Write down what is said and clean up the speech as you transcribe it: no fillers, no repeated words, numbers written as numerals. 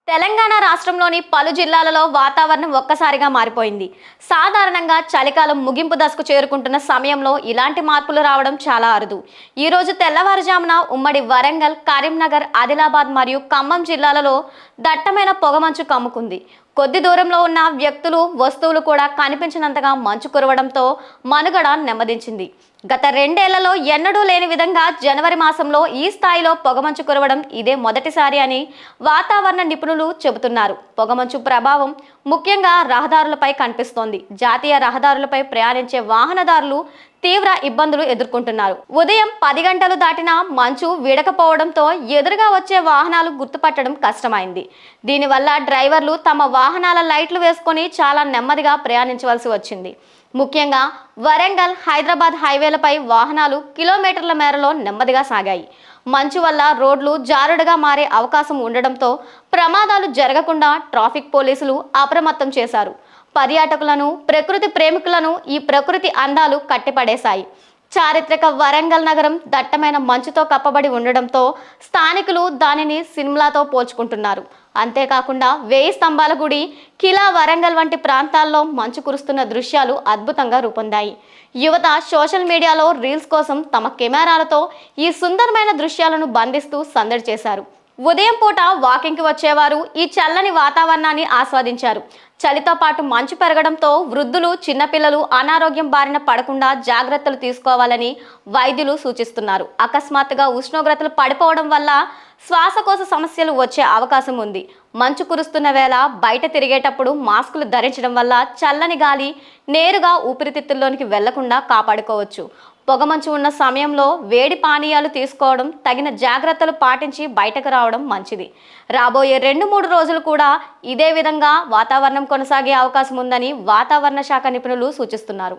తెలంగాణ రాష్ట్రంలోని పలు జిల్లాలలో వాతావరణం ఒక్కసారిగా మారిపోయింది. సాధారణంగా చలికాలం ముగింపు దశకు చేరుకుంటున్న సమయంలో ఇలాంటి మార్పులు రావడం చాలా అరుదు. ఈ రోజు తెల్లవారుజామున ఉమ్మడి వరంగల్, కరీంనగర్, ఆదిలాబాద్ మరియు ఖమ్మం జిల్లాలలో దట్టమైన పొగమంచు కమ్ముకుంది. కొద్ది దూరంలో ఉన్న వ్యక్తులు, వస్తువులు కూడా కనిపించినంతగా మంచు కురవడంతో మనుగడ నెమ్మదించింది. గత 2 ఏళ్లలో ఎన్నడూ లేని విధంగా జనవరి మాసంలో ఈ స్థాయిలో పొగమంచు కురవడం ఇదే మొదటిసారి అని వాతావరణ నిపుణులు చెబుతున్నారు. పొగమంచు ప్రభావం ముఖ్యంగా రహదారులపై కనిపిస్తోంది. జాతీయ రహదారులపై ప్రయాణించే వాహనదారులు తీవ్ర ఇబ్బందులు ఎదుర్కొంటున్నారు. ఉదయం 10 గంటలు దాటినా మంచు వీడకపోవడంతో ఎదురుగా వచ్చే వాహనాలు గుర్తుపట్టడం కష్టమైంది. దీనివల్ల డ్రైవర్లు తమ వాహనాల లైట్లు వేసుకొని చాలా నెమ్మదిగా ప్రయాణించవలసి వచ్చింది. ముఖ్యంగా వరంగల్, హైదరాబాద్ హైవేలపై వాహనాలు కిలోమీటర్ల మేరలో నెమ్మదిగా సాగాయి. మంచు వల్ల రోడ్లు జారుడుగా మారే అవకాశం ఉండడంతో ప్రమాదాలు జరగకుండా ట్రాఫిక్ పోలీసులు అప్రమత్తం చేశారు. పర్యాటకులను, ప్రకృతి ప్రేమికులను ఈ ప్రకృతి అందాలు కట్టిపడేశాయి. చారిత్రక వరంగల్ నగరం దట్టమైన మంచుతో కప్పబడి ఉండడంతో స్థానికులు దానిని సిమ్లాతో పోల్చుకుంటున్నారు. అంతేకాకుండా 1000 స్తంభాల గుడి, కిలా వరంగల్ వంటి ప్రాంతాల్లో మంచు కురుస్తున్న దృశ్యాలు అద్భుతంగా రూపొందాయి. యువత సోషల్ మీడియాలో రీల్స్ కోసం తమ కెమెరాలతో ఈ సుందరమైన దృశ్యాలను బంధిస్తూ సందడి చేశారు. ఉదయం పూట వాకింగ్కి వచ్చేవారు ఈ చల్లని వాతావరణాన్ని ఆస్వాదించారు. చలితో పాటు మంచు పెరగడంతో వృద్ధులు, చిన్నపిల్లలు అనారోగ్యం బారిన పడకుండా జాగ్రత్తలు తీసుకోవాలని వైద్యులు సూచిస్తున్నారు. అకస్మాత్తుగా ఉష్ణోగ్రతలు పడిపోవడం వల్ల శ్వాసకోశ సమస్యలు వచ్చే అవకాశం ఉంది. మంచు కురుస్తున్న వేళ బయట తిరిగేటప్పుడు మాస్కులు ధరించడం వల్ల చల్లని గాలి నేరుగా ఊపిరితిత్తుల్లోనికి వెళ్లకుండా కాపాడుకోవచ్చు. పొగమంచు ఉన్న సమయంలో వేడి పానీయాలు తీసుకోవడం, తగిన జాగ్రత్తలు పాటించి బయటకు రావడం మంచిది. రాబోయే 2-3 రోజులు కూడా ఇదే విధంగా వాతావరణం కొనసాగే అవకాశం ఉందని వాతావరణ శాఖ నిపుణులు సూచిస్తున్నారు.